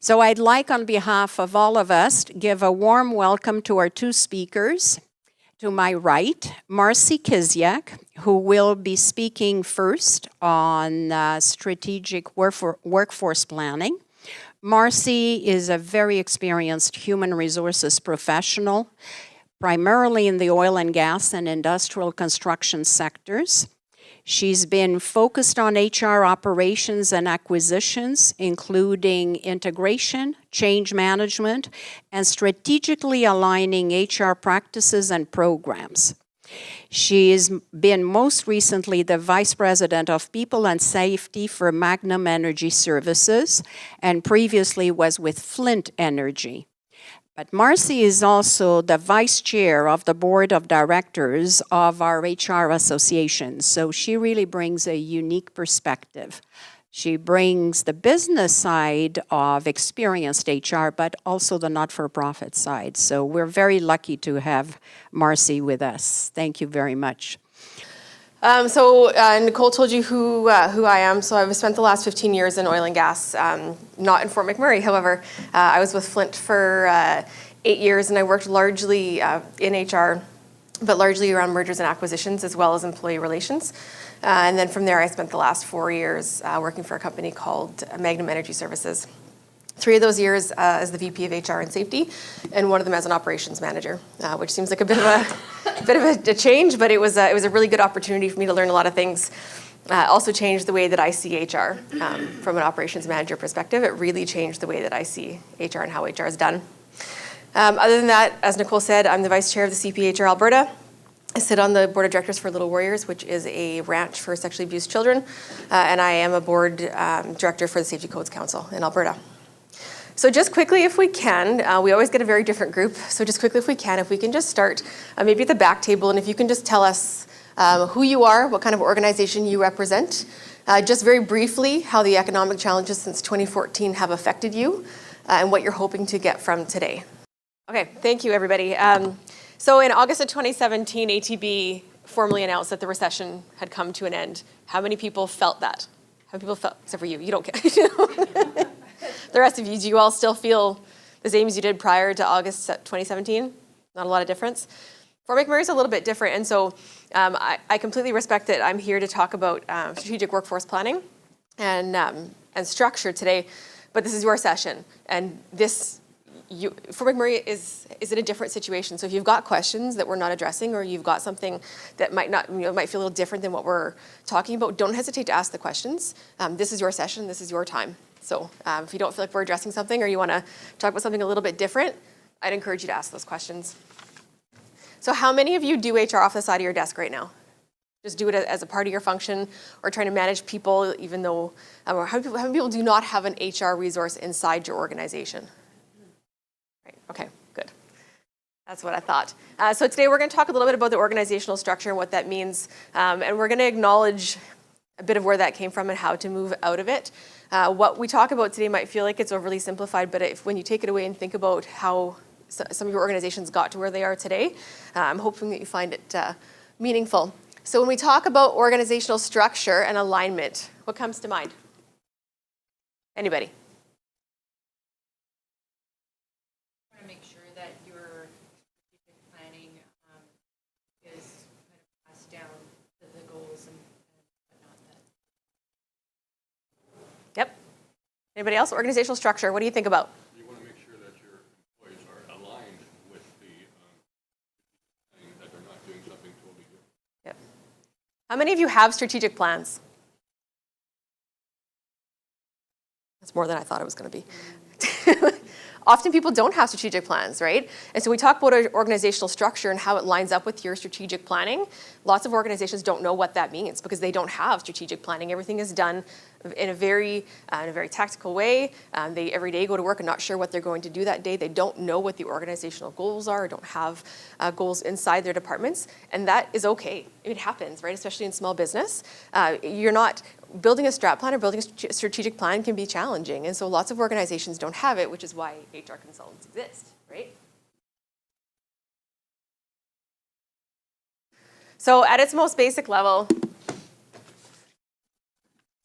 So I'd like, on behalf of all of us, to give a warm welcome to our two speakers. To my right, Marcy Kiziak, who will be speaking first on strategic workforce planning. Marcy is a very experienced human resources professional, primarily in the oil and gas and industrial construction sectors. She's been focused on HR operations and acquisitions, including integration, change management, and strategically aligning HR practices and programs. She's been most recently the Vice President of People and Safety for Magnum Energy Services, and previously was with Flint Energy. But Marcy is also the vice chair of the board of directors of our HR association, so she really brings a unique perspective. She brings the business side of experienced HR, but also the not-for-profit side. So we're very lucky to have Marcy with us. Thank you very much. Nicole told you who I am. So I've spent the last 15 years in oil and gas, not in Fort McMurray. However, I was with Flint for 8 years, and I worked largely in HR, but largely around mergers and acquisitions as well as employee relations. And then from there, I spent the last 4 years working for a company called Magnum Energy Services. 3 of those years as the VP of HR and Safety, and 1 of them as an operations manager, which seems like a bit of a change, but it was a really good opportunity for me to learn a lot of things. Also changed the way that I see HR from an operations manager perspective. It really changed the way that I see HR and how HR is done. Other than that, as Nicole said, I'm the vice chair of the CPHR Alberta. I sit on the board of directors for Little Warriors, which is a ranch for sexually abused children, and I am a board director for the Safety Codes Council in Alberta. So just quickly, if we can, we always get a very different group. So just quickly, if we can just start maybe at the back table, and if you can just tell us who you are, what kind of organization you represent, just very briefly how the economic challenges since 2014 have affected you, and what you're hoping to get from today. Okay, thank you, everybody. So in August of 2017, ATB formally announced that the recession had come to an end. How many people felt that? How many people felt, except for you, you don't care. The rest of you, do you all still feel the same as you did prior to August 2017? Not a lot of difference. Fort McMurray is a little bit different, and so I completely respect that I'm here to talk about strategic workforce planning and structure today, but this is your session, and Fort McMurray is in a different situation. So if you've got questions that we're not addressing, or you've got something that might feel a little different than what we're talking about, don't hesitate to ask the questions. This is your session. This is your time. So if you don't feel like we're addressing something, or you want to talk about something a little bit different, I'd encourage you to ask those questions. So how many of you do HR off the side of your desk right now? Just do it as a part of your function, or trying to manage people, even though, how many people do not have an HR resource inside your organization? Right, okay, good. That's what I thought. So today we're going to talk a little bit about the organizational structure and what that means, and we're going to acknowledge a bit of where that came from and how to move out of it. What we talk about today might feel like it's overly simplified, but when you take it away and think about how some of your organizations got to where they are today, I'm hoping that you find it meaningful. So when we talk about organizational structure and alignment, what comes to mind? Anybody? Trying to make sure that your strategic planning is kind of passed down to the goals and whatnot. Yep. Anybody else? Organizational structure. What do you think about? You want to make sure that your employees are aligned with the that they're not doing something totally different. Yep. How many of you have strategic plans? That's more than I thought it was going to be. Often people don't have strategic plans, right? And so we talk about organizational structure and how it lines up with your strategic planning. Lots of organizations don't know what that means because they don't have strategic planning. Everything is done in a very tactical way. They every day go to work and not sure what they're going to do that day. They don't know what the organizational goals are, or don't have goals inside their departments, and that is okay. It happens, right? Especially in small business. You're not building a strat plan or building a strategic plan can be challenging, and so lots of organizations don't have it, which is why HR consultants exist, right? So at its most basic level,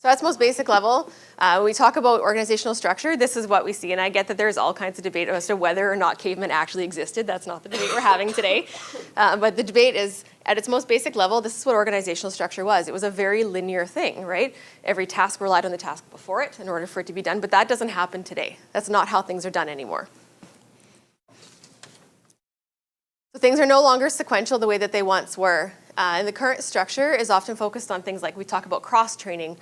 So that's most basic level. When we talk about organizational structure, this is what we see. And I get that there's all kinds of debate as to whether or not cavemen actually existed. That's not the debate we're having today. But the debate is, at its most basic level, this is what organizational structure was. It was a very linear thing, right? Every task relied on the task before it in order for it to be done. But that doesn't happen today. That's not how things are done anymore. So things are no longer sequential the way that they once were. And the current structure is often focused on things like we talk about cross-training,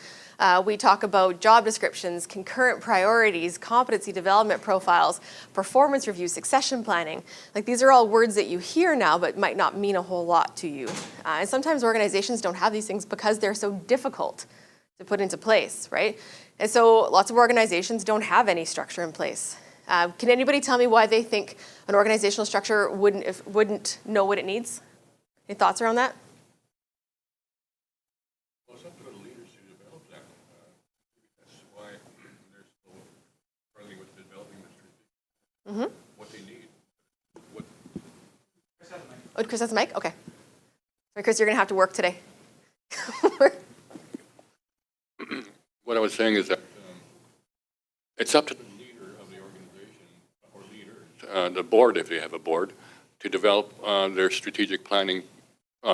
we talk about job descriptions, concurrent priorities, competency development profiles, performance review, succession planning. Like these are all words that you hear now but might not mean a whole lot to you. And sometimes organizations don't have these things because they're so difficult to put into place, right? And so lots of organizations don't have any structure in place. Can anybody tell me why they think an organizational structure wouldn't know what it needs? Any thoughts around that? Well, it's up to the leaders to develop that. That's why they're still struggling with developing the strategy. What they need. Oh, Chris has a mic? Okay. Sorry, Chris, you're going to have to work today. What I was saying is that it's up to the leader of the organization, or leaders, the board, if they have a board, to develop their strategic planning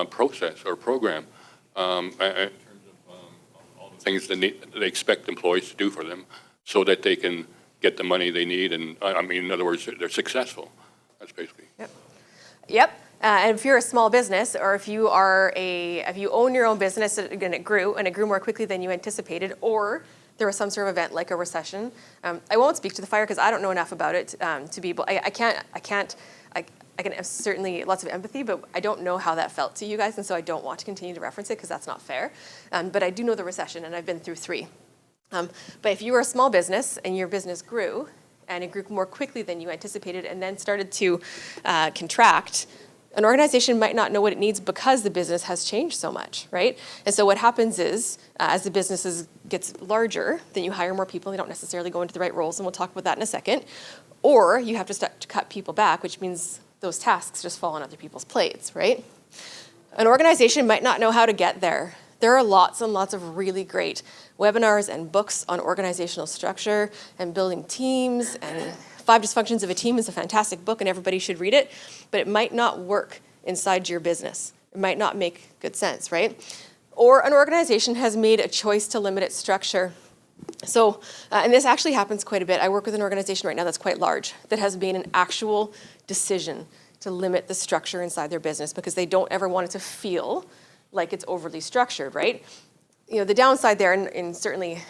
process or program in terms of all the things that they expect employees to do for them so that they can get the money they need. And I mean, in other words, they're successful. That's basically. Yep. And if you're a small business, or if you own your own business and it grew more quickly than you anticipated, or there was some sort of event like a recession. I won't speak to the fire because I don't know enough about it to be able. I can have certainly lots of empathy, but I don't know how that felt to you guys, and so I don't want to continue to reference it because that's not fair. But I do know the recession, and I've been through 3. But if you were a small business and your business grew, and it grew more quickly than you anticipated, and then started to contract, an organization might not know what it needs because the business has changed so much, right? And so what happens is, as the business gets larger, then you hire more people. They don't necessarily go into the right roles, and we'll talk about that in a second. Or you have to start to cut people back, which means those tasks just fall on other people's plates, right? An organization might not know how to get there. There are lots and lots of really great webinars and books on organizational structure and building teams, and 5 Dysfunctions of a Team is a fantastic book and everybody should read it, but it might not work inside your business. It might not make good sense, right? Or an organization has made a choice to limit its structure. So, and this actually happens quite a bit. I work with an organization right now that's quite large that has made an actual decision to limit the structure inside their business because they don't ever want it to feel like it's overly structured, right? You know, the downside there, and certainly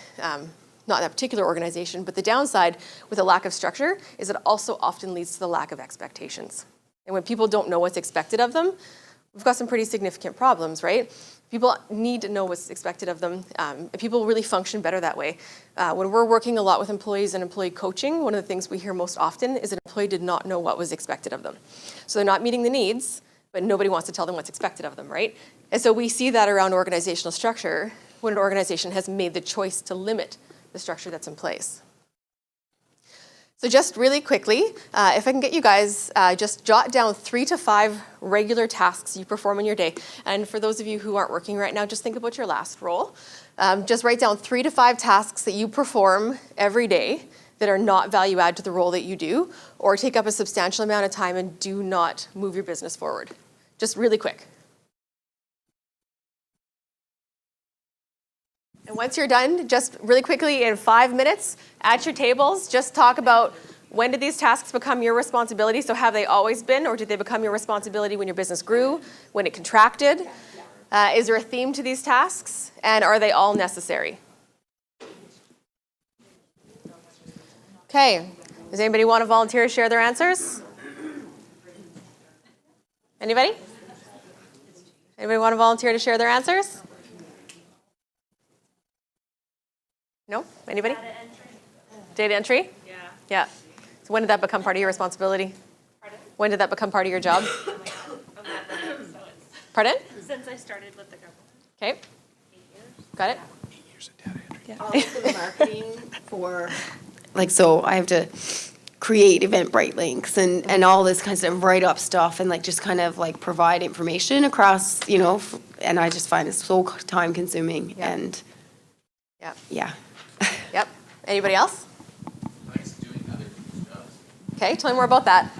not that particular organization, but the downside with a lack of structure is it also often leads to the lack of expectations. And when people don't know what's expected of them, we've got some pretty significant problems, right? People need to know what's expected of them, and people really function better that way. When we're working a lot with employees and employee coaching, one of the things we hear most often is an employee did not know what was expected of them. So they're not meeting the needs, but nobody wants to tell them what's expected of them, right? And so we see that around organizational structure when an organization has made the choice to limit the structure that's in place. So just really quickly, if I can get you guys, just jot down 3 to 5 regular tasks you perform in your day. And for those of you who aren't working right now, just think about your last role. Just write down 3 to 5 tasks that you perform every day that are not value add to the role that you do, or take up a substantial amount of time and do not move your business forward. Just really quick. And once you're done, just really quickly in 5 minutes at your tables, just talk about when did these tasks become your responsibility? So have they always been, or did they become your responsibility when your business grew, when it contracted? Is there a theme to these tasks? And are they all necessary? Okay. Does anybody want to volunteer to share their answers? Anybody? Anybody want to volunteer to share their answers? No? Anybody? Data entry. Data entry? Yeah. Yeah. So when did that become part of your responsibility? Pardon? When did that become part of your job? Oh my God. So it's Pardon? since I started with the government. Okay. 8 years. Got it? For the marketing for, like, so I have to create Eventbrite links and all this kind of write-up stuff and, like, just kind of, like, provide information across, you know, and I just find it so time-consuming. Yeah. And Yep. Yeah. Yep. Anybody else? Nice doing other people's jobs. Okay, tell me more about that.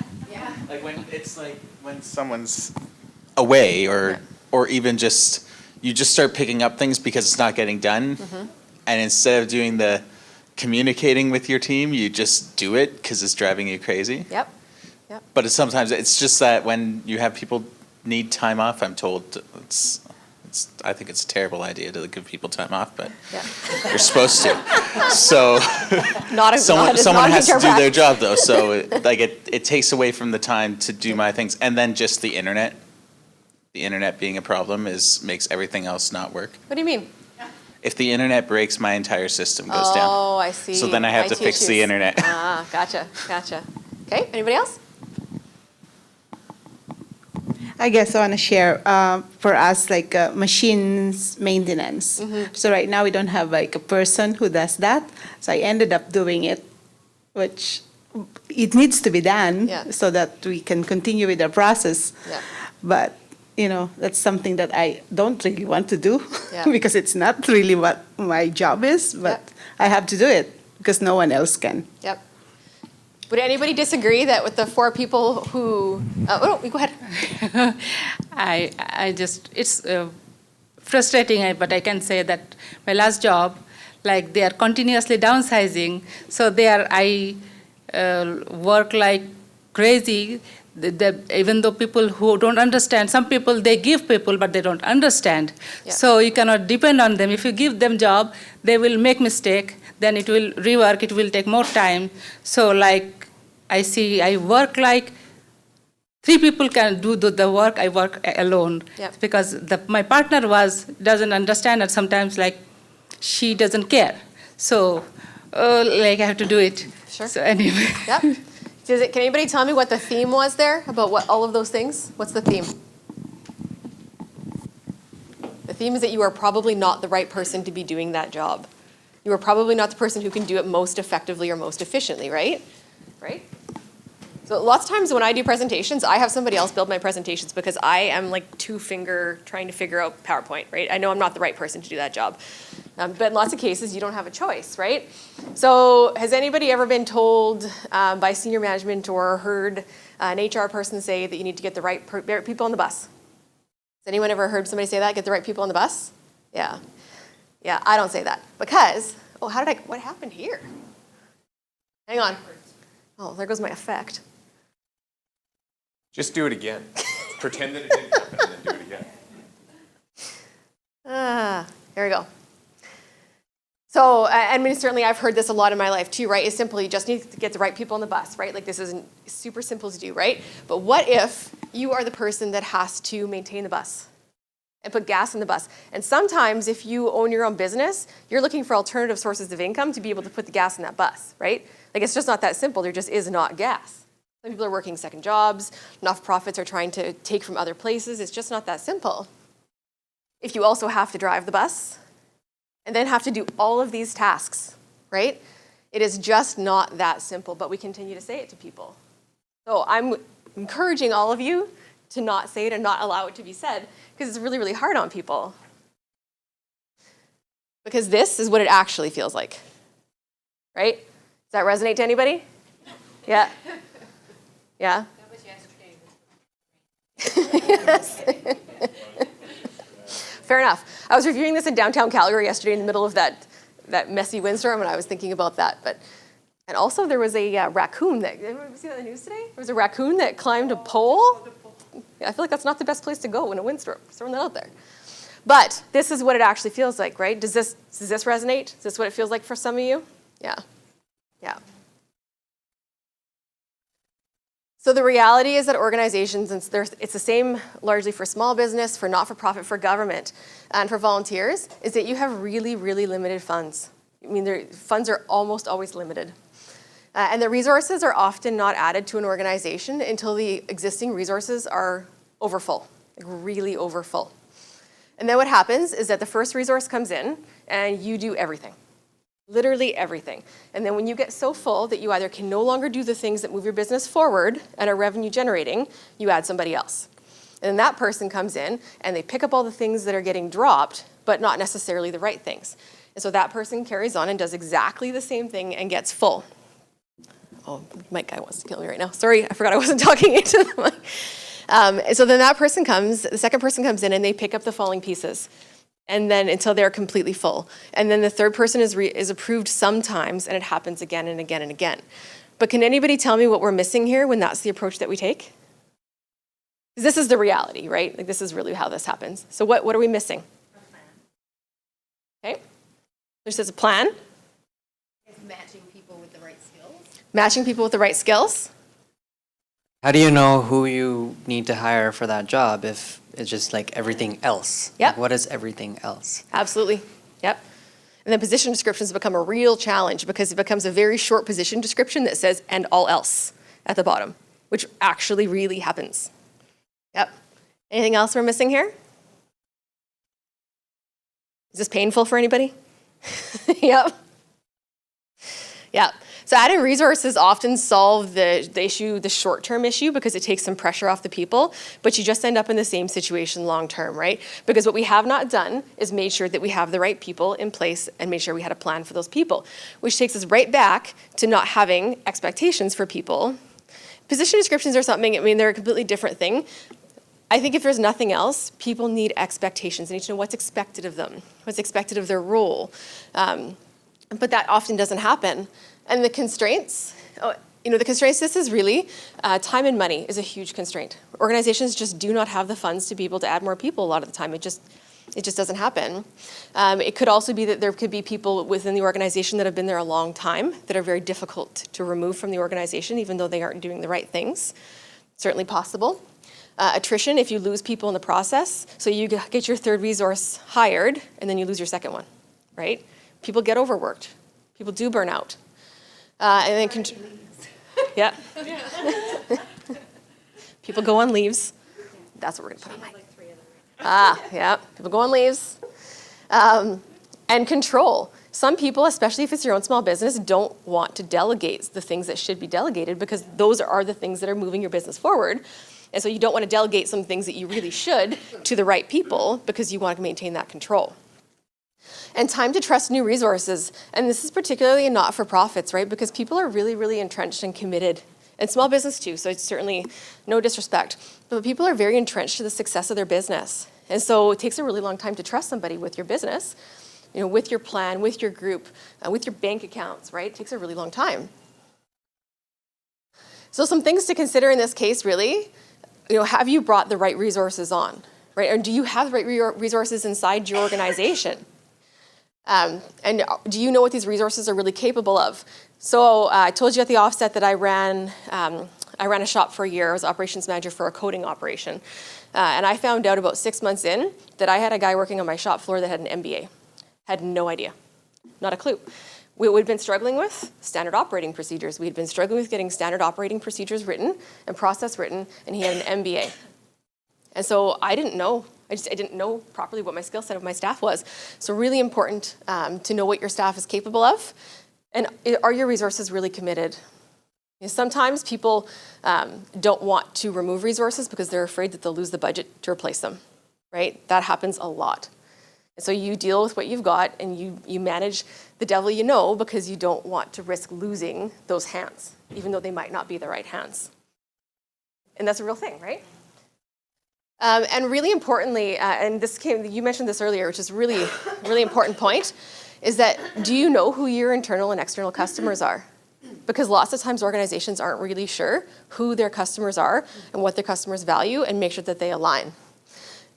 Like when someone's away or even just, you just start picking up things because it's not getting done. And instead of doing the communicating with your team, you just do it because it's driving you crazy. Yep. But sometimes it's just that when you have people need time off, I'm told I think it's a terrible idea to give people time off, but Yep. you're supposed to. So Not a someone has to HR do their practice. job though. So it takes away from the time to do my things. And then just the internet being a problem makes everything else not work. What do you mean? If the internet breaks, my entire system goes down. Oh, I see. So then I have to IT fix the issues. internet. Ah, gotcha. Okay, anybody else? I guess I want to share for us like machines maintenance. So right now we don't have like a person who does that. So I ended up doing it, which it needs to be done Yeah. so that we can continue with the process. Yeah. But that's something that I don't really want to do Yeah. because it's not really what my job is. But I have to do it because no one else can. Yep. Would anybody disagree that with the 4 people who? Oh, no, go ahead. I just, it's frustrating, but I can say that my last job, like they are continuously downsizing, so I work like crazy. Even though people who don't understand, some people they give people, but they don't understand. Yeah. So you cannot depend on them. If you give them job, they will make mistake. Then it will rework. It will take more time. So like I work like 3 people can do the work. I work alone. Yep. Because my partner doesn't understand, and sometimes like she doesn't care. So like I have to do it. Sure. So anyway. Yep. Can anybody tell me what the theme was there about what all of those things? What's the theme? The theme is that you are probably not the right person to be doing that job. You are probably not the person who can do it most effectively or most efficiently, right? Right? So lots of times when I do presentations, I have somebody else build my presentations because I am like 2-finger trying to figure out PowerPoint, right? I know I'm not the right person to do that job. But in lots of cases, you don't have a choice, right? So has anybody ever been told by senior management or heard an HR person say that you need to get the right people on the bus? Has anyone ever heard somebody say that, get the right people on the bus? Yeah. Yeah, I don't say that because, what happened here? Hang on. Oh, there goes my effect. Just do it again. Pretend that it didn't happen and then do it again. There we go. So, I mean, certainly I've heard this a lot in my life too, right? It's simple, you just need to get the right people on the bus, right? Like this isn't super simple to do, right? But what if you are the person that has to maintain the bus and put gas in the bus? And sometimes if you own your own business, you're looking for alternative sources of income to be able to put the gas in that bus, right? Like it's just not that simple, there just is not gas. Some people are working second jobs, not-for-profits are trying to take from other places, it's just not that simple. If you also have to drive the bus, and then have to do all of these tasks, right? It is just not that simple, but we continue to say it to people. So I'm encouraging all of you to not say it and not allow it to be said, because it's really, really hard on people. Because this is what it actually feels like, right? Does that resonate to anybody? Yeah? Yeah? That was yesterday. Yes. Fair enough. I was reviewing this in downtown Calgary yesterday in the middle of that messy windstorm, and I was thinking about that. And also there was a raccoon that, everyone see that on the news today? There was a raccoon that climbed a pole. Yeah, I feel like that's not the best place to go in a windstorm. Just throwing that out there. But this is what it actually feels like, right? Does this resonate? Is this what it feels like for some of you? Yeah. Yeah. So the reality is that organizations, and it's the same largely for small business, for not-for-profit, for government, and for volunteers, is that you have really, really limited funds. I mean, funds are almost always limited. And the resources are often not added to an organization until the existing resources are overfull, like really overfull. And then what happens is that the first resource comes in and you do everything. Literally everything. And then when you get so full that you either can no longer do the things that move your business forward and are revenue generating, you add somebody else. And then that person comes in and they pick up all the things that are getting dropped, but not necessarily the right things. And so that person carries on and does exactly the same thing and gets full. Oh, mic guy wants to kill me right now. Sorry, I forgot I wasn't talking into the mic. So then that person comes, the second person comes in and they pick up the falling pieces. And then until they're completely full. And then the third person is approved sometimes, and it happens again and again and again. But can anybody tell me what we're missing here when that's the approach that we take? This is the reality, right? Like, this is really how this happens. So what are we missing? Okay. There's a plan. It's matching people with the right skills. Matching people with the right skills. How do you know who you need to hire for that job if it's just like everything else? Yep. Like, what is everything else? Absolutely. Yep. And then position descriptions become a real challenge because it becomes a very short position description that says, and all else at the bottom, which actually really happens. Yep. Anything else we're missing here? Is this painful for anybody? Yep. Yeah. So adding resources often solve the issue, the short-term issue, because it takes some pressure off the people, but you just end up in the same situation long-term, right? Because what we have not done is made sure that we have the right people in place and made sure we had a plan for those people, which takes us right back to not having expectations for people. Position descriptions are something, I mean, they're a completely different thing. I think if there's nothing else, people need expectations. They need to know what's expected of them, what's expected of their role. But that often doesn't happen. And the constraints, the constraints, this is really, time and money is a huge constraint. Organizations just do not have the funds to be able to add more people a lot of the time. It just doesn't happen. It could also be that there could be people within the organization that have been there a long time that are very difficult to remove from the organization, even though they aren't doing the right things. Certainly possible. Attrition, if you lose people in the process, so you get your third resource hired, and then you lose your second one, right? People get overworked. People do burn out. And then, yeah. People go on leaves. That's what we're gonna put on my. Yeah. People go on leaves. And control. Some people, especially if it's your own small business, don't want to delegate the things that should be delegated because those are the things that are moving your business forward. And so you don't want to delegate some things that you really should to the right people because you want to maintain that control. And time to trust new resources. And this is particularly in not-for-profits, right? Because people are really, really entrenched and committed. And small business too, so it's certainly no disrespect. But people are very entrenched to the success of their business. And so it takes a really long time to trust somebody with your business, with your plan, with your group, with your bank accounts, right? It takes a really long time. So some things to consider in this case, really, have you brought the right resources on, right? Or do you have the right resources inside your organization? And do you know what these resources are really capable of? So I told you at the offset that I ran a shop for a year. I was operations manager for a coating operation. And I found out about 6 months in that I had a guy working on my shop floor that had an MBA. Had no idea, not a clue. We'd been struggling with standard operating procedures. We'd been struggling with getting standard operating procedures written and process written, and he had an MBA. And so I didn't know. I didn't know properly what my skill set of my staff was. So really important to know what your staff is capable of. And are your resources really committed? Sometimes people don't want to remove resources because they're afraid that they'll lose the budget to replace them, right? That happens a lot. And so you deal with what you've got and you manage the devil you know because you don't want to risk losing those hands, even though they might not be the right hands. And that's a real thing, right? And really importantly, and you mentioned this earlier, which is really, really important point, is that do you know who your internal and external customers are? Because lots of times organizations aren't really sure who their customers are and what their customers value and make sure that they align.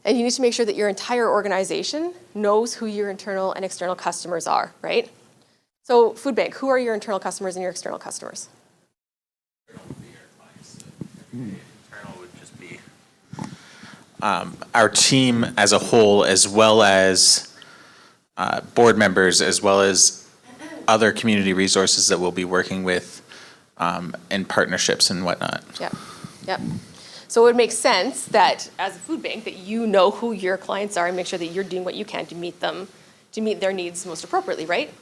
And you need to make sure that your entire organization knows who your internal and external customers are, right? So food bank, who are your internal customers and your external customers? Internal would just be our team as a whole, as well as board members, as well as other community resources that we'll be working with in partnerships and whatnot. Yep. So it would make sense that as a food bank that you know who your clients are and make sure that you're doing what you can to meet their needs most appropriately, right?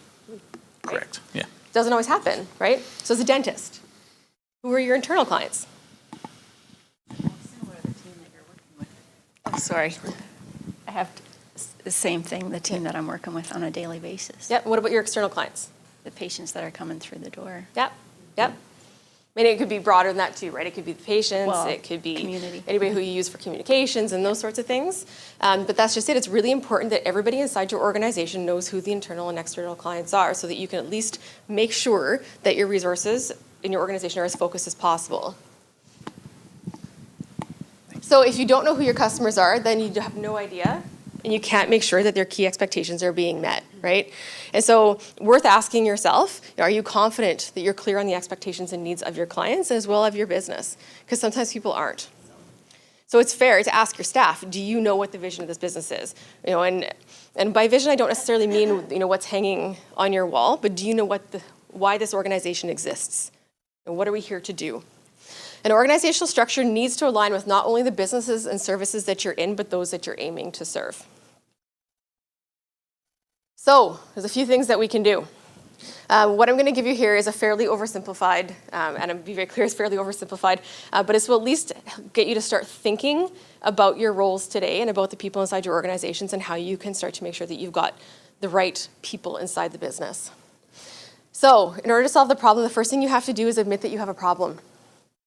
Correct, yeah. Doesn't always happen, right? So as a dentist, who are your internal clients? Oh, sorry. I have to. The same thing, the team that I'm working with on a daily basis. Yep. What about your external clients? The patients that are coming through the door. Yep. Yep. I mean, it could be broader than that too, right? It could be the patients, Well, it could be community. anybody who you use for communications and those sorts of things. But that's just it. It's really important that everybody inside your organization knows who the internal and external clients are so that you can at least make sure that your resources in your organization are as focused as possible. So if you don't know who your customers are, then you have no idea and you can't make sure that their key expectations are being met, right? And so worth asking yourself, are you confident that you're clear on the expectations and needs of your clients as well as your business? Because sometimes people aren't. So it's fair to ask your staff, do you know what the vision of this business is? You know, and by vision, I don't necessarily mean, you know, what's hanging on your wall, but do you know why this organization exists? And what are we here to do? An organizational structure needs to align with not only the businesses and services that you're in, but those that you're aiming to serve. So there's a few things that we can do. What I'm going to give you here is a fairly oversimplified, and I'll be very clear, it's fairly oversimplified, but it's will at least get you to start thinking about your roles today and about the people inside your organizations and how you can start to make sure that you've got the right people inside the business. So in order to solve the problem, the first thing you have to do is admit that you have a problem.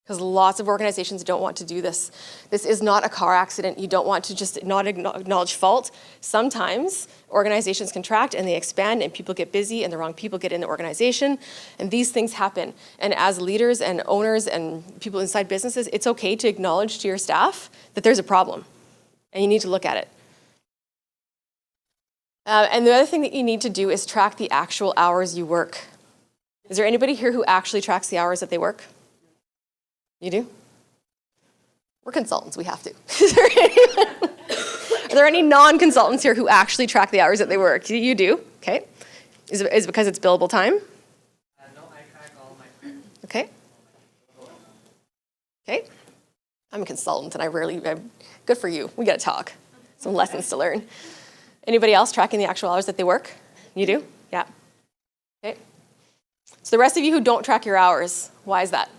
Because lots of organizations don't want to do this. This is not a car accident. You don't want to just not acknowledge fault. Sometimes organizations contract and they expand and people get busy and the wrong people get in the organization and these things happen. And as leaders and owners and people inside businesses, it's okay to acknowledge to your staff that there's a problem and you need to look at it. And the other thing that you need to do is track the actual hours you work. Is there anybody here who actually tracks the hours that they work? You do? We're consultants, we have to. Are there any non-consultants here who actually track the hours that they work? You do, okay. Is it because it's billable time? No, I track all my time. Okay. Okay. I'm a consultant and good for you. We gotta talk. Some lessons to learn. Anybody else tracking the actual hours that they work? You do? Yeah. Okay. So the rest of you who don't track your hours, why is that?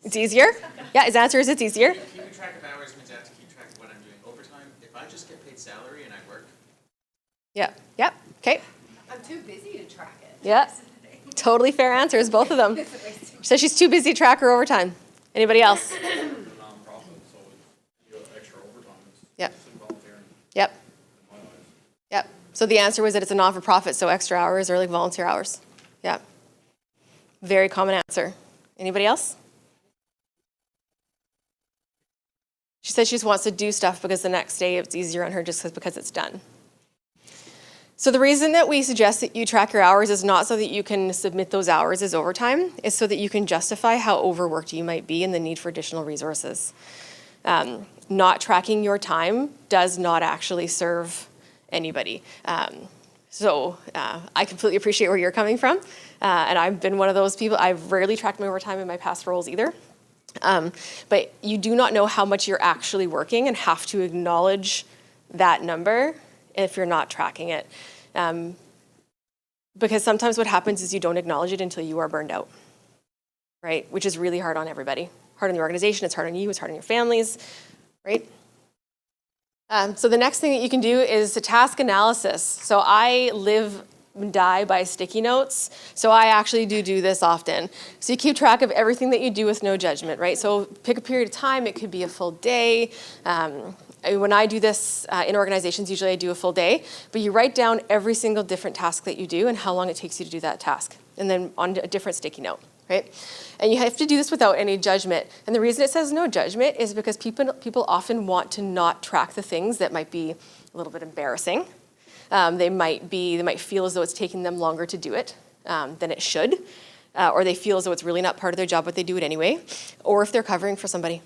It's easier? Yeah, his answer is it's easier. Keeping track of hours means I have to keep track of when I'm doing overtime. If I just get paid salary and I work. Yeah, yep, okay. I'm too busy to track it. Yeah, totally fair answers, both of them. So she's too busy to track her overtime. Anybody else? It's a nonprofit, so you have extra overtime. Yep. It's volunteering Yep, in my eyes. yep. So the answer was that it's a not-for-profit, so extra hours are like volunteer hours. Yeah. Very common answer. Anybody else? She says she just wants to do stuff because the next day it's easier on her just because it's done. So the reason that we suggest that you track your hours is not so that you can submit those hours as overtime, it's so that you can justify how overworked you might be and the need for additional resources. Not tracking your time does not actually serve anybody. So I completely appreciate where you're coming from. And I've been one of those people. I've rarely tracked my overtime in my past roles either. But you do not know how much you're actually working and have to acknowledge that number if you're not tracking it. Because sometimes what happens is you don't acknowledge it until you are burned out, right? Which is really hard on everybody. Hard on the organization, it's hard on you, it's hard on your families, right? So the next thing that you can do is a task analysis. So I live and die by sticky notes. So I actually do this often. So you keep track of everything that you do with no judgment, right? So pick a period of time. It could be a full day. When I do this in organizations, usually I do a full day. But you write down every single different task that you do and how long it takes you to do that task. And then on a different sticky note, right? And you have to do this without any judgment. And the reason it says no judgment is because people often want to not track the things that might be a little bit embarrassing. They might feel as though it's taking them longer to do it than it should, or they feel as though it's really not part of their job, but they do it anyway, or if they're covering for somebody,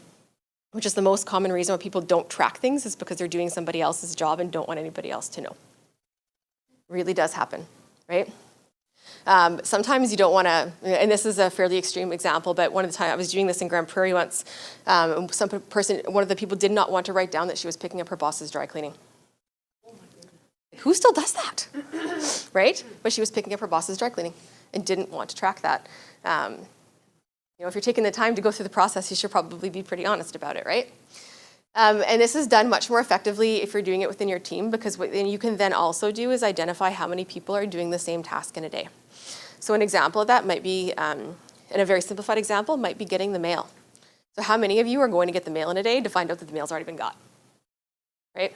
which is the most common reason why people don't track things is because they're doing somebody else's job and don't want anybody else to know. It really does happen, right? Sometimes you don't want to, and this is a fairly extreme example, but one of the times I was doing this in Grand Prairie once, one of the people did not want to write down that she was picking up her boss's dry cleaning. Who still does that, right? But she was picking up her boss's dry cleaning and didn't want to track that. If you're taking the time to go through the process, you should probably be pretty honest about it, right? And this is done much more effectively if you're doing it within your team, because what you can then also do is identify how many people are doing the same task in a day. So an example of that might be, in a very simplified example, might be getting the mail. So how many of you are going to get the mail in a day to find out that the mail's already been got, right?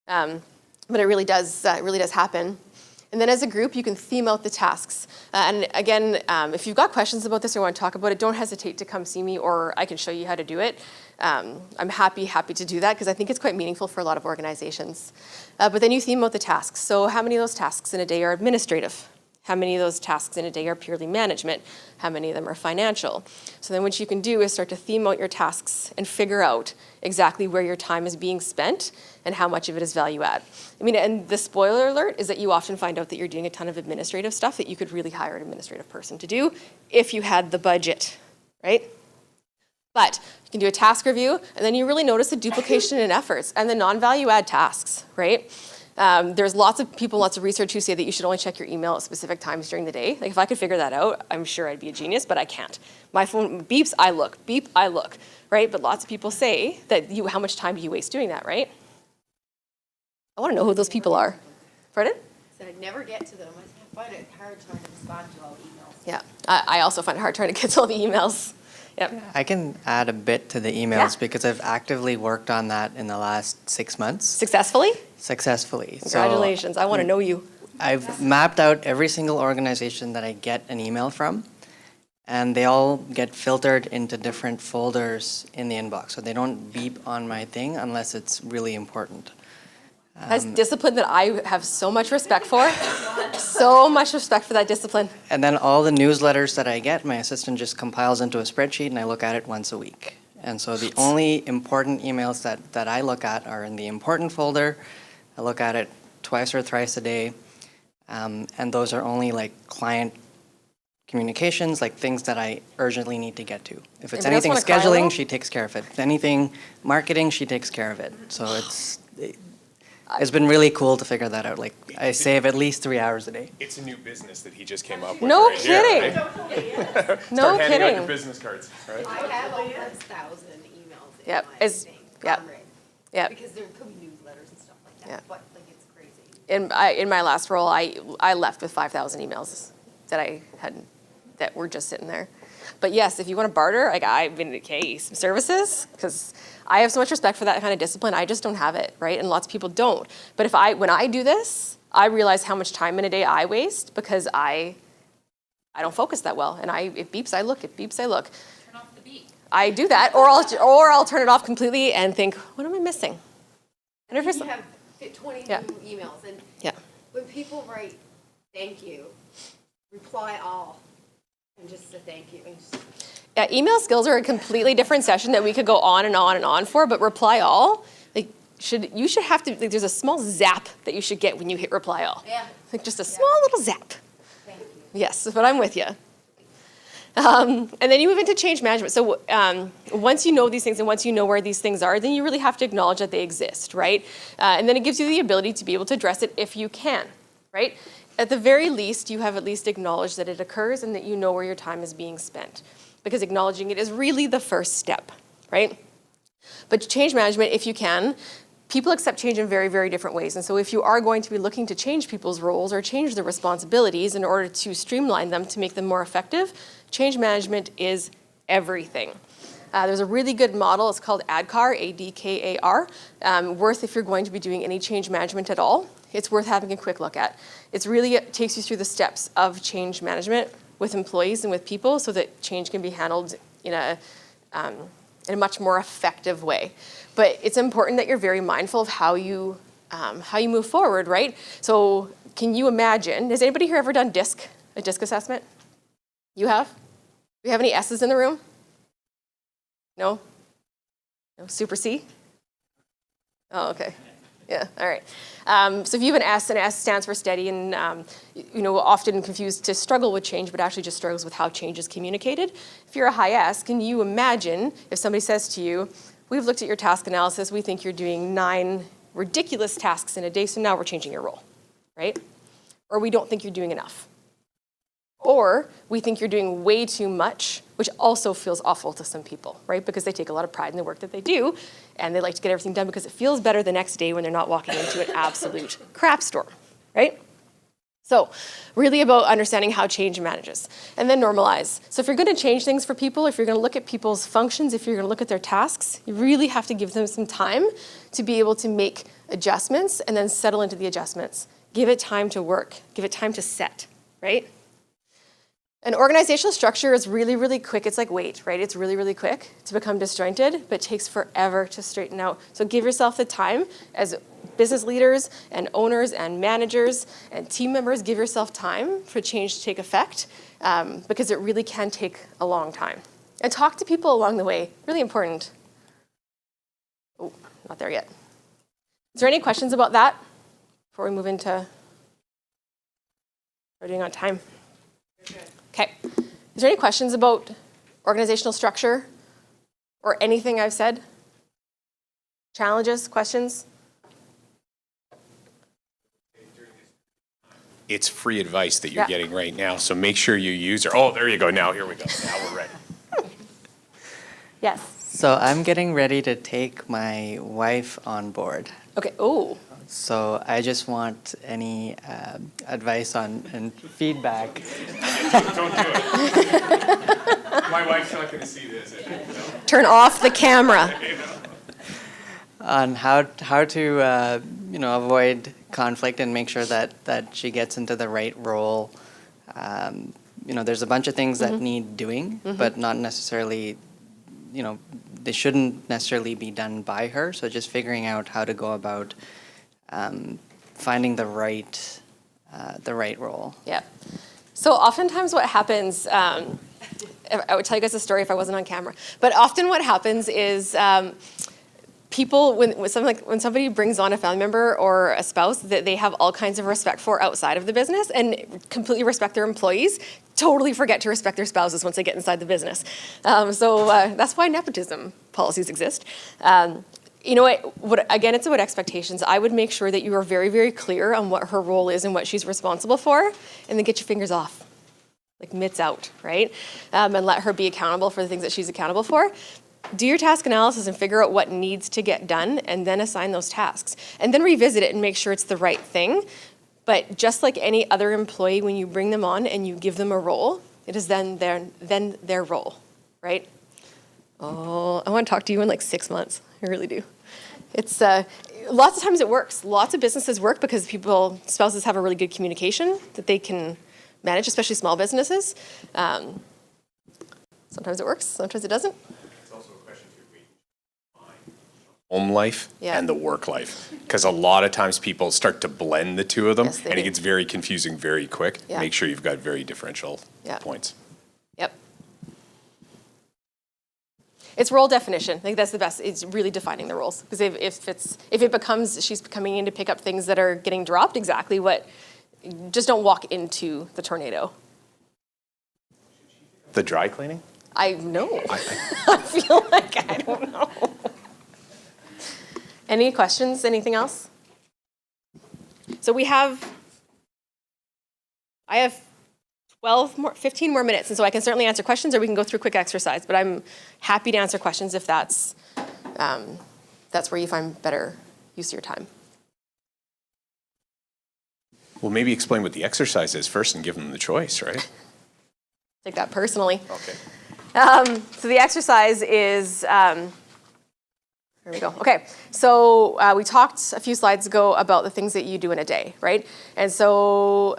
But it really does happen. And then as a group, you can theme out the tasks. And again, if you've got questions about this or want to talk about it, don't hesitate to come see me, or I can show you how to do it. I'm happy to do that, because I think it's quite meaningful for a lot of organizations. But then you theme out the tasks. So how many of those tasks in a day are administrative? How many of those tasks in a day are purely management? How many of them are financial? So then what you can do is start to theme out your tasks and figure out exactly where your time is being spent and how much of it is value add. I mean, and the spoiler alert is that you often find out that you're doing a ton of administrative stuff that you could really hire an administrative person to do if you had the budget, right? But you can do a task review, and then you really notice the duplication in efforts and the non-value add tasks, right? There's lots of people, lots of research who say that you should only check your email at specific times during the day. Like, if I could figure that out, I'm sure I'd be a genius, but I can't. My phone beeps, I look. Beep, I look, right? But lots of people say that how much time do you waste doing that, right? I want to know who those people are. Pardon? So I never get to them. I find it hard trying to respond to all emails. Yeah, I also find it hard trying to get to all the emails. Yep. I can add a bit to the emails because I've actively worked on that in the last 6 months. Successfully? Successfully. Congratulations. I want to know you. I've mapped out every single organization that I get an email from, and they all get filtered into different folders in the inbox. So they don't beep on my thing unless it's really important. That's discipline that I have so much respect for. So much respect for that discipline. And then all the newsletters that I get, my assistant just compiles into a spreadsheet, and I look at it once a week. And so the only important emails that I look at are in the important folder. I look at it twice or thrice a day. And those are only like client communications, like things that I urgently need to get to. If it's anything scheduling, she takes care of it. If anything marketing, she takes care of it. So it's been really cool to figure that out. Like, I save at least 3 hours a day. It's a new business that he just came up with. No right kidding. Here, right? No Start handing out kidding. your business cards, right? I have over 1,000 emails in Yep. my Yep. Conrad. Yep. Because there could be newsletters and stuff like that. Yep. But like, it's crazy. In my last role, I left with 5,000 emails that I had, that were just sitting there. But yes, if you want to barter, like, I've been okay, some services, because I have so much respect for that kind of discipline. I just don't have it, right? And lots of people don't. But when I do this, I realize how much time in a day I waste because I don't focus that well. And it beeps, I look. It beeps, I look. Turn off the beep. I do that, or I'll turn it off completely and think, what am I missing? And if You have 20 Yeah. new emails, and Yeah. when people write thank you, reply all, and just a thank you. And Yeah, email skills are a completely different session that we could go on and on and on for, but reply all, like, you should have to, like, there's a small zap that you should get when you hit reply all. Yeah. Like, just a small little zap. thank you. Yes, but I'm with you. And then you move into change management. So once you know these things and once you know where these things are, then you really have to acknowledge that they exist, right? And then it gives you the ability to be able to address it if you can, right? At the very least, you have at least acknowledged that it occurs and that you know where your time is being spent, because acknowledging it is really the first step, right? But change management, if you can, people accept change in very, very different ways. And so if you are going to be looking to change people's roles or change their responsibilities in order to streamline them to make them more effective, change management is everything. There's a really good model, it's called ADKAR, A-D-K-A-R, worth if you're going to be doing any change management at all. It's worth having a quick look at. It takes you through the steps of change management with employees and with people so that change can be handled in a much more effective way. But it's important that you're very mindful of how you move forward, right? So can you imagine, has anybody here ever done a DISC assessment? You have? Do we have any S's in the room? No? No? Super C? Oh, okay. Yeah, all right. So if you have an S, and S stands for steady, and often confused to struggle with change, but actually just struggles with how change is communicated. If you're a high S, can you imagine if somebody says to you, we've looked at your task analysis, we think you're doing 9 ridiculous tasks in a day, so now we're changing your role, right? Or we don't think you're doing enough. Or we think you're doing way too much, which also feels awful to some people, right? Because they take a lot of pride in the work that they do, and they like to get everything done because it feels better the next day when they're not walking into an absolute crap storm, right? So really about understanding how change manages, and then normalize. So if you're going to change things for people, if you're going to look at people's functions, if you're going to look at their tasks, you really have to give them some time to be able to make adjustments and then settle into the adjustments. Give it time to work. Give it time to set, right? An organizational structure is really, really quick. It's like weight, right? It's really, really quick to become disjointed, but takes forever to straighten out. So give yourself the time as business leaders and owners and managers and team members, give yourself time for change to take effect because it really can take a long time. And talk to people along the way, really important. Oh, not there yet. Is there any questions about that before we move into, we're doing on time? Okay. Is there any questions about organizational structure or anything I've said? Challenges, questions? It's free advice that you're getting right now, so make sure you use it. Oh, there you go. Now, here we go. Now we're ready. Yes. So I'm getting ready to take my wife on board. Okay. Oh. So I just want any advice on and feedback. Don't do it. My wife's not going to see this. Turn off the camera. On how to avoid conflict and make sure that she gets into the right role. There's a bunch of things that need doing, but not necessarily, they shouldn't necessarily be done by her. So just figuring out how to go about finding the right role. Yeah. So oftentimes what happens, I would tell you guys a story if I wasn't on camera, but often what happens is people, when somebody brings on a family member or a spouse that they have all kinds of respect for outside of the business and completely respect their employees, totally forget to respect their spouses once they get inside the business. So that's why nepotism policies exist. You know what, again, it's about expectations. I would make sure that you are very, very clear on what her role is and what she's responsible for, and then get your fingers off, like mitts out, right? And let her be accountable for the things that she's accountable for. Do your task analysis and figure out what needs to get done, and then assign those tasks. And then revisit it and make sure it's the right thing. But just like any other employee, when you bring them on and you give them a role, it is then their role, right? Oh, I want to talk to you in like 6 months. I really do. It's lots of times it works. Lots of businesses work because spouses have a really good communication that they can manage, especially small businesses. Sometimes it works, sometimes it doesn't. It's also a question to home life and the work life, because a lot of times people start to blend the two of them, Yes, they and do. it gets very confusing very quick. Yeah. Make sure you've got very differential Yeah. points. Yep. It's role definition. I think that's the best. It's really defining the roles. Because if it becomes she's coming in to pick up things that are getting dropped, exactly what, just don't walk into the tornado. The dry cleaning? I know. I feel like I don't know. Any questions? Anything else? So I have 15 more minutes, and so I can certainly answer questions, or we can go through a quick exercise, but I'm happy to answer questions if that's where you find better use of your time. Well, maybe explain what the exercise is first and give them the choice, right? Take that personally. Okay. So the exercise is, here we go. Okay, so we talked a few slides ago about the things that you do in a day, right? And so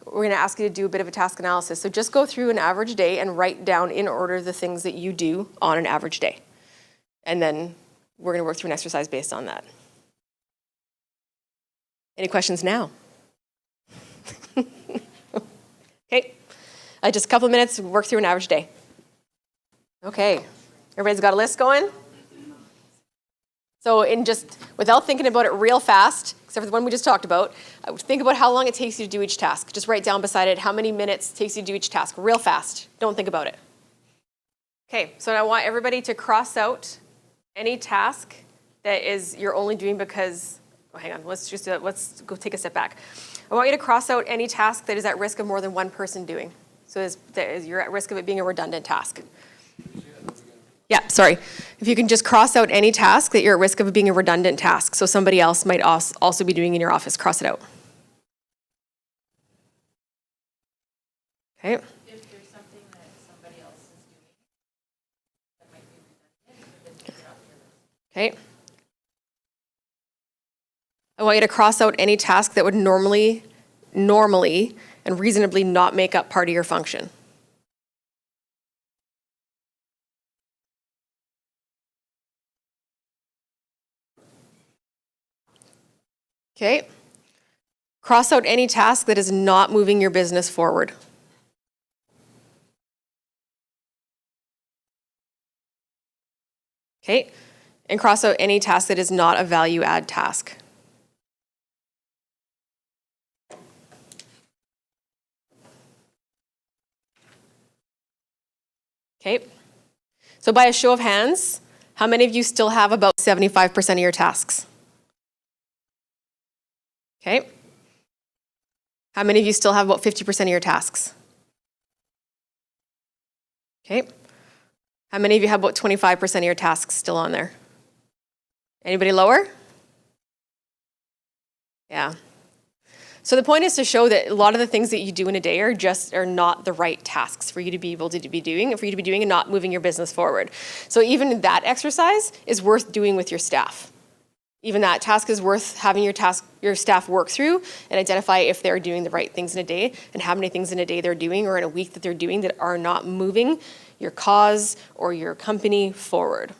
we're gonna ask you to do a bit of a task analysis. So just go through an average day and write down in order the things that you do on an average day. And then we're gonna work through an exercise based on that. Any questions now? Okay, just a couple of minutes, work through an average day. Okay, everybody's got a list going? So without thinking about it real fast, except for the one we just talked about, I would think about how long it takes you to do each task. Just write down beside it how many minutes it takes you to do each task, real fast. Don't think about it. Okay, so I want everybody to cross out any task that you're only doing because, hang on, let's go take a step back. I want you to cross out any task that is at risk of more than one person doing. So you're at risk of it being a redundant task. Yeah, sorry. If you can just cross out any task that you're at risk of it being a redundant task, so somebody else might also be doing in your office, cross it out. Okay. If there's something that somebody else is doing that might be redundant, then take it off your list. Okay. I want you to cross out any task that would normally and reasonably not make up part of your function. Okay. Cross out any task that is not moving your business forward. Okay. And cross out any task that is not a value add task. Okay. So by a show of hands, how many of you still have about 75% of your tasks? Okay. How many of you still have about 50% of your tasks? Okay. How many of you have about 25% of your tasks still on there? Anybody lower? Yeah. So the point is to show that a lot of the things that you do in a day are not the right tasks for you to be able to be doing, and not moving your business forward. So even that exercise is worth doing with your staff. Even that task is worth having your staff work through and identify if they're doing the right things in a day and how many things in a day they're doing or in a week that they're doing that are not moving your cause or your company forward.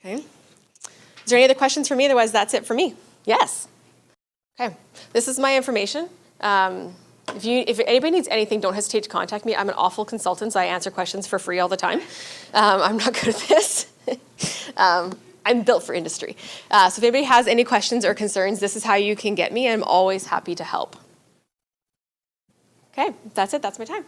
Okay. Is there any other questions for me? Otherwise, that's it for me. Yes. Okay, this is my information. If anybody needs anything, don't hesitate to contact me. I'm an awful consultant, so I answer questions for free all the time. I'm not good at this. I'm built for industry. So if anybody has any questions or concerns, this is how you can get me. I'm always happy to help. Okay, that's it. That's my time.